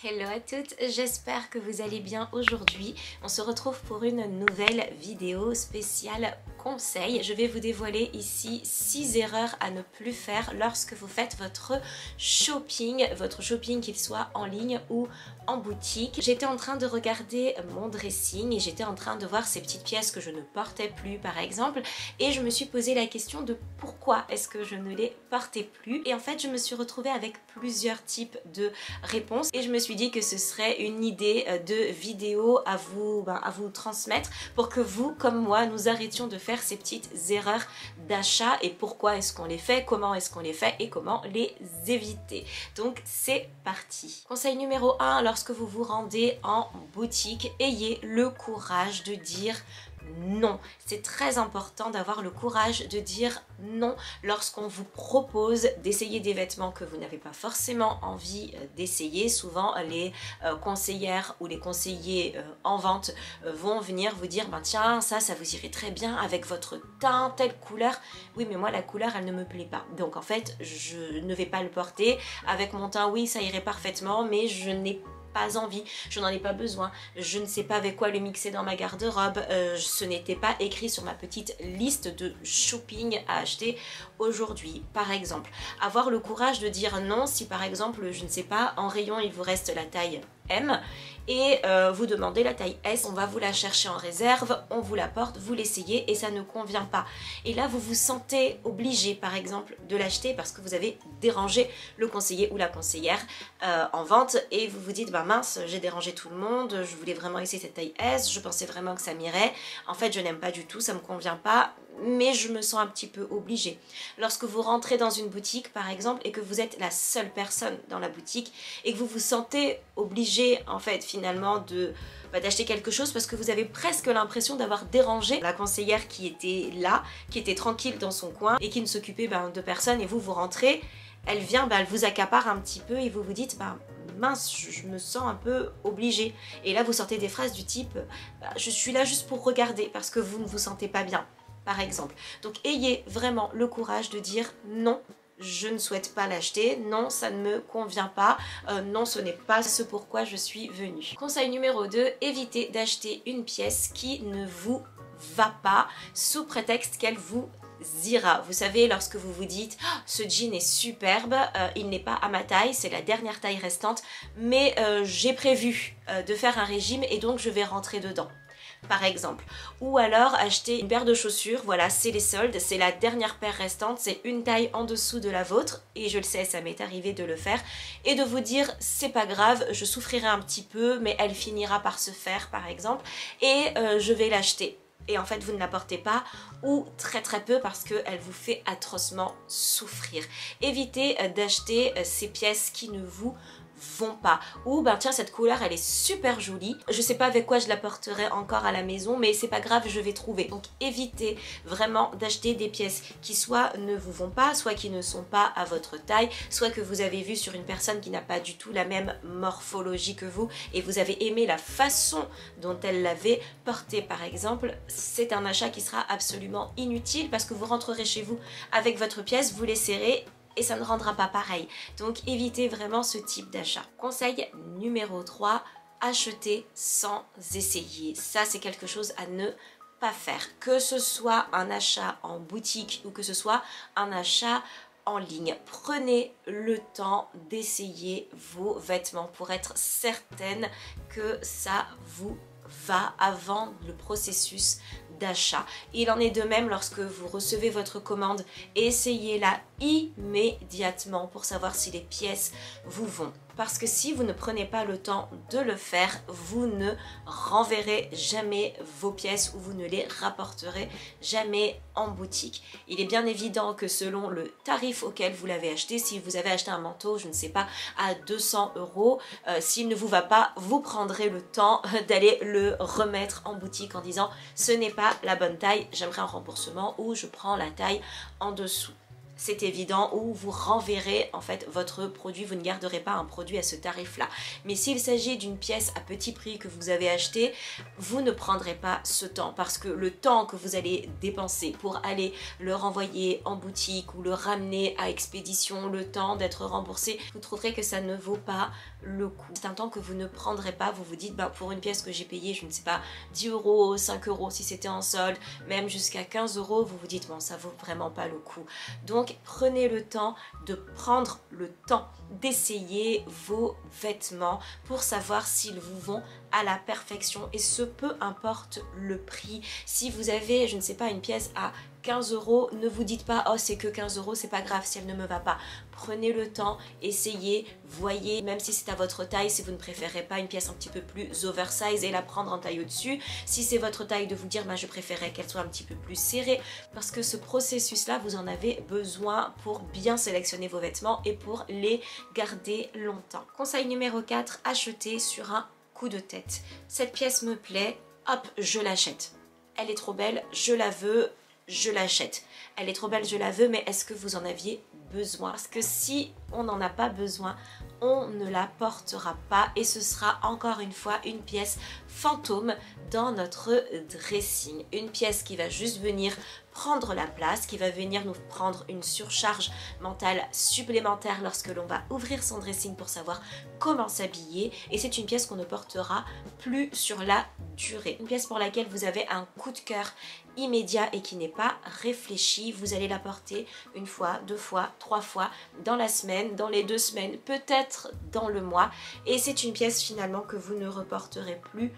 Hello à toutes, j'espère que vous allez bien aujourd'hui. On se retrouve pour une nouvelle vidéo spéciale conseil. Je vais vous dévoiler ici 6 erreurs à ne plus faire lorsque vous faites votre shopping qu'il soit en ligne ou en boutique. J'étais en train de regarder mon dressing et j'étais en train de voir ces petites pièces que je ne portais plus par exemple, et je me suis posé la question de pourquoi est-ce que je ne les portais plus, et en fait je me suis retrouvée avec plusieurs types de réponses et je me suis dit que ce serait une idée de vidéo à vous transmettre pour que vous comme moi nous arrêtions de faire ces petites erreurs d'achat et pourquoi est-ce qu'on les fait, comment est-ce qu'on les fait et comment les éviter. Donc c'est parti. Conseil numéro 1, lorsque vous vous rendez en boutique, ayez le courage de dire non. C'est très important d'avoir le courage de dire non lorsqu'on vous propose d'essayer des vêtements que vous n'avez pas forcément envie d'essayer. Souvent les conseillères ou les conseillers en vente vont venir vous dire tiens, ça vous irait très bien avec votre teint, telle couleur. Oui mais moi la couleur elle ne me plaît pas, donc en fait je ne vais pas le porter. Avec mon teint oui ça irait parfaitement, mais je n'ai pas envie, je n'en ai pas besoin, je ne sais pas avec quoi le mixer dans ma garde-robe, ce n'était pas écrit sur ma petite liste de shopping à acheter aujourd'hui. Par exemple, avoir le courage de dire non si par exemple, je ne sais pas, en rayon il vous reste la taille M et vous demandez la taille S, on va vous la chercher en réserve, on vous la porte, vous l'essayez et ça ne convient pas. Et là vous vous sentez obligé par exemple de l'acheter parce que vous avez dérangé le conseiller ou la conseillère en vente et vous vous dites mince, j'ai dérangé tout le monde, je voulais vraiment essayer cette taille S, je pensais vraiment que ça m'irait, en fait je n'aime pas du tout, ça me convient pas, mais je me sens un petit peu obligée. Lorsque vous rentrez dans une boutique par exemple et que vous êtes la seule personne dans la boutique et que vous vous sentez obligé en fait finalement d'acheter quelque chose parce que vous avez presque l'impression d'avoir dérangé la conseillère qui était là, qui était tranquille dans son coin et qui ne s'occupait de personne, et vous rentrez, elle vient, elle vous accapare un petit peu et vous vous dites mince, je me sens un peu obligée. Et là vous sortez des phrases du type je suis là juste pour regarder parce que vous ne vous sentez pas bien par exemple. Donc ayez vraiment le courage de dire non, je ne souhaite pas l'acheter, non ça ne me convient pas, non ce n'est pas ce pourquoi je suis venue. Conseil numéro 2, évitez d'acheter une pièce qui ne vous va pas sous prétexte qu'elle vous ira. Vous savez, lorsque vous vous dites ce jean est superbe, il n'est pas à ma taille, c'est la dernière taille restante, mais j'ai prévu de faire un régime et donc je vais rentrer dedans par exemple. Ou alors acheter une paire de chaussures, voilà c'est les soldes, c'est la dernière paire restante, c'est une taille en dessous de la vôtre, et je le sais, ça m'est arrivé de le faire, et de vous dire c'est pas grave, je souffrirai un petit peu mais elle finira par se faire par exemple, et je vais l'acheter. Et en fait vous ne la portez pas ou très peu parce qu'elle vous fait atrocement souffrir. Évitez d'acheter ces pièces qui ne vous vont pas, ou tiens cette couleur elle est super jolie, je sais pas avec quoi je la porterai encore à la maison mais c'est pas grave, je vais trouver. Donc évitez vraiment d'acheter des pièces qui soit ne vous vont pas, soit qui ne sont pas à votre taille, soit que vous avez vu sur une personne qui n'a pas du tout la même morphologie que vous et vous avez aimé la façon dont elle l'avait portée par exemple. C'est un achat qui sera absolument inutile parce que vous rentrerez chez vous avec votre pièce, vous les serrez et ça ne rendra pas pareil. Donc évitez vraiment ce type d'achat. Conseil numéro 3, achetez sans essayer. Ça c'est quelque chose à ne pas faire. Que ce soit un achat en boutique ou que ce soit un achat en ligne. Prenez le temps d'essayer vos vêtements pour être certaine que ça vous va avant le processus d'achat. Il en est de même lorsque vous recevez votre commande, essayez-la immédiatement pour savoir si les pièces vous vont. Parce que si vous ne prenez pas le temps de le faire, vous ne renverrez jamais vos pièces ou vous ne les rapporterez jamais en boutique. Il est bien évident que selon le tarif auquel vous l'avez acheté, si vous avez acheté un manteau, je ne sais pas, à 200 €, s'il ne vous va pas, vous prendrez le temps d'aller le remettre en boutique en disant ce n'est pas la bonne taille, j'aimerais un remboursement ou je prends la taille en dessous. c'est évident, ou vous renverrez en fait votre produit, vous ne garderez pas un produit à ce tarif-là. Mais s'il s'agit d'une pièce à petit prix que vous avez acheté, vous ne prendrez pas ce temps, parce que le temps que vous allez dépenser pour aller le renvoyer en boutique ou le ramener à expédition, le temps d'être remboursé, vous trouverez que ça ne vaut pas le coup. C'est un temps que vous ne prendrez pas. Vous vous dites, bah, pour une pièce que j'ai payée, je ne sais pas, 10 euros, 5 euros si c'était en solde, même jusqu'à 15 euros, vous vous dites, bon, ça vaut vraiment pas le coup. Donc prenez le temps de prendre le temps d'essayer vos vêtements pour savoir s'ils vous vont à la perfection, et ce peu importe le prix. Si vous avez, je ne sais pas, une pièce à 15 euros, ne vous dites pas oh c'est que 15 euros, c'est pas grave si elle ne me va pas. Prenez le temps, essayez, voyez, même si c'est à votre taille, si vous ne préférez pas une pièce un petit peu plus oversize et la prendre en taille au-dessus. Si c'est votre taille, de vous dire bah, je préférais qu'elle soit un petit peu plus serrée, parce que ce processus là vous en avez besoin pour bien sélectionner vos vêtements et pour les garder longtemps. Conseil numéro 4, achetez sur un coup de tête. Cette pièce me plaît, hop, je l'achète. Elle est trop belle, je la veux, je l'achète. Elle est trop belle, je la veux, mais est-ce que vous en aviez besoin? Parce que si on n'en a pas besoin, on ne la portera pas et ce sera encore une fois une pièce fantôme dans notre dressing. Une pièce qui va juste venir prendre la place, qui va venir nous prendre une surcharge mentale supplémentaire lorsque l'on va ouvrir son dressing pour savoir comment s'habiller, et c'est une pièce qu'on ne portera plus sur la durée. Une pièce pour laquelle vous avez un coup de cœur immédiat et qui n'est pas réfléchi. Vous allez la porter une fois, deux fois, trois fois dans la semaine, dans les 2 semaines, peut-être dans le mois, et c'est une pièce finalement que vous ne reporterez plus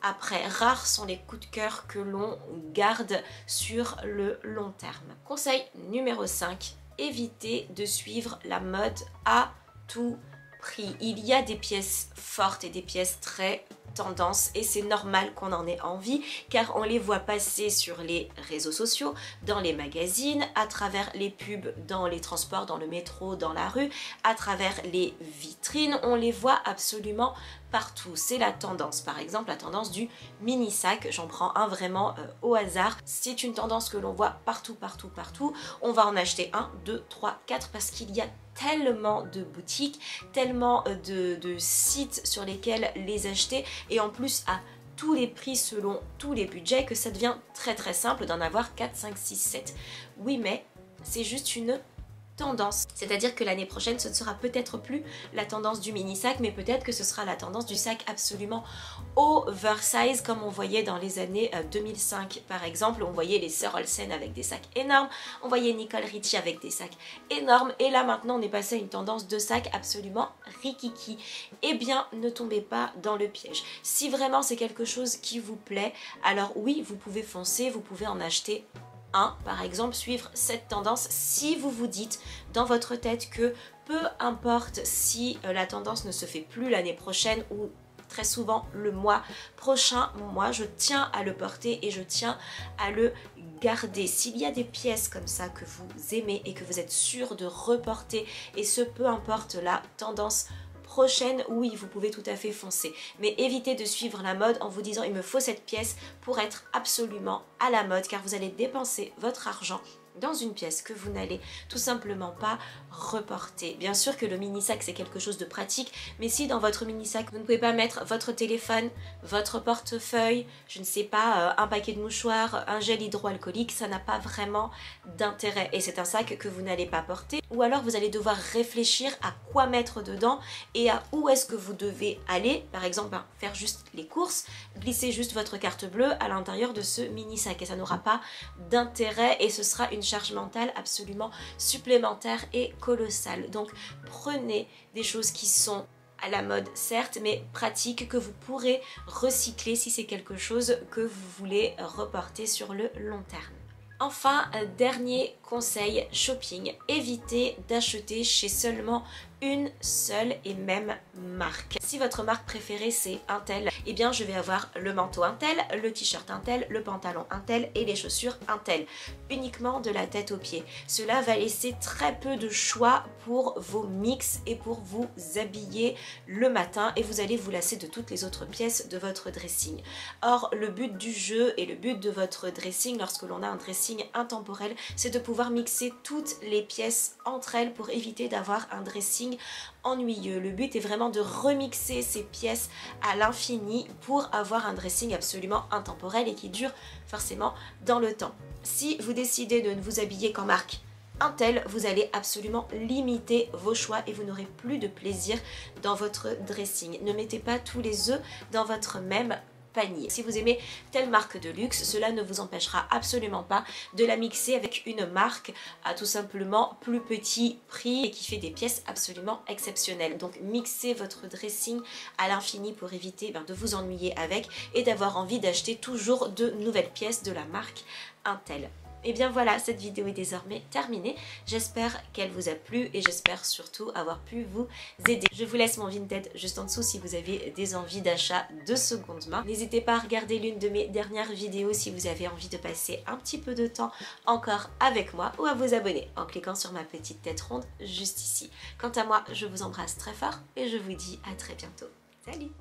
après. Rares sont les coups de cœur que l'on garde sur le long terme. Conseil numéro 5, évitez de suivre la mode à tout prix. Il y a des pièces fortes et des pièces très tendance, et c'est normal qu'on en ait envie car on les voit passer sur les réseaux sociaux, dans les magazines, à travers les pubs dans les transports, dans le métro, dans la rue, à travers les vitrines, on les voit absolument partout. C'est la tendance, par exemple la tendance du mini sac, j'en prends un vraiment au hasard. C'est une tendance que l'on voit partout, partout, partout. On va en acheter 1, 2, 3, 4 parce qu'il y a tellement de boutiques, tellement de sites sur lesquels les acheter, et en plus à tous les prix selon tous les budgets, que ça devient très très simple d'en avoir 4, 5, 6, 7. Oui, mais c'est juste une tendance. C'est-à-dire que l'année prochaine, ce ne sera peut-être plus la tendance du mini sac, mais peut-être que ce sera la tendance du sac absolument oversize, comme on voyait dans les années 2005 par exemple. On voyait les sœurs Olsen avec des sacs énormes, on voyait Nicole Richie avec des sacs énormes, et là maintenant on est passé à une tendance de sacs absolument rikiki. Eh bien, ne tombez pas dans le piège. Si vraiment c'est quelque chose qui vous plaît, alors oui, vous pouvez foncer, vous pouvez en acheter par exemple, suivre cette tendance si vous vous dites dans votre tête que peu importe si la tendance ne se fait plus l'année prochaine ou très souvent le mois prochain, moi je tiens à le porter et je tiens à le garder. S'il y a des pièces comme ça que vous aimez et que vous êtes sûr de reporter, et ce peu importe la tendance prochaine, oui, vous pouvez tout à fait foncer, mais évitez de suivre la mode en vous disant il me faut cette pièce pour être absolument à la mode, car vous allez dépenser votre argent dans une pièce que vous n'allez tout simplement pas reporter. Bien sûr que le mini sac c'est quelque chose de pratique, mais si dans votre mini sac vous ne pouvez pas mettre votre téléphone, votre portefeuille, je ne sais pas, un paquet de mouchoirs, un gel hydroalcoolique, ça n'a pas vraiment d'intérêt, et c'est un sac que vous n'allez pas porter. Ou alors vous allez devoir réfléchir à quoi mettre dedans et à où est-ce que vous devez aller. Par exemple, faire juste les courses, glisser juste votre carte bleue à l'intérieur de ce mini sac, et ça n'aura pas d'intérêt, et ce sera une charge mentale absolument supplémentaire et colossale. Donc prenez des choses qui sont à la mode certes, mais pratiques, que vous pourrez recycler si c'est quelque chose que vous voulez reporter sur le long terme. Enfin, dernier conseil shopping, évitez d'acheter chez seulement une seule et même marque. Si votre marque préférée c'est Intel, eh bien je vais avoir le manteau Intel, le t-shirt Intel, le pantalon Intel et les chaussures Intel, uniquement de la tête aux pieds. Cela va laisser très peu de choix pour vos mix et pour vous habiller le matin, et vous allez vous lasser de toutes les autres pièces de votre dressing. Or le but du jeu et le but de votre dressing lorsque l'on a un dressing intemporel, c'est de pouvoir mixer toutes les pièces entre elles pour éviter d'avoir un dressing ennuyeux. Le but est vraiment de remixer ces pièces à l'infini pour avoir un dressing absolument intemporel et qui dure forcément dans le temps. Si vous décidez de ne vous habiller qu'en marque Intel, vous allez absolument limiter vos choix et vous n'aurez plus de plaisir dans votre dressing. Ne mettez pas tous les œufs dans votre même panier. Si vous aimez telle marque de luxe, cela ne vous empêchera absolument pas de la mixer avec une marque à tout simplement plus petit prix et qui fait des pièces absolument exceptionnelles. Donc mixez votre dressing à l'infini pour éviter de vous ennuyer avec et d'avoir envie d'acheter toujours de nouvelles pièces de la marque Intel. Et bien voilà, cette vidéo est désormais terminée. J'espère qu'elle vous a plu et j'espère surtout avoir pu vous aider. Je vous laisse mon Vinted juste en dessous si vous avez des envies d'achat de seconde main. N'hésitez pas à regarder l'une de mes dernières vidéos si vous avez envie de passer un petit peu de temps encore avec moi, ou à vous abonner en cliquant sur ma petite tête ronde juste ici. Quant à moi, je vous embrasse très fort et je vous dis à très bientôt. Salut!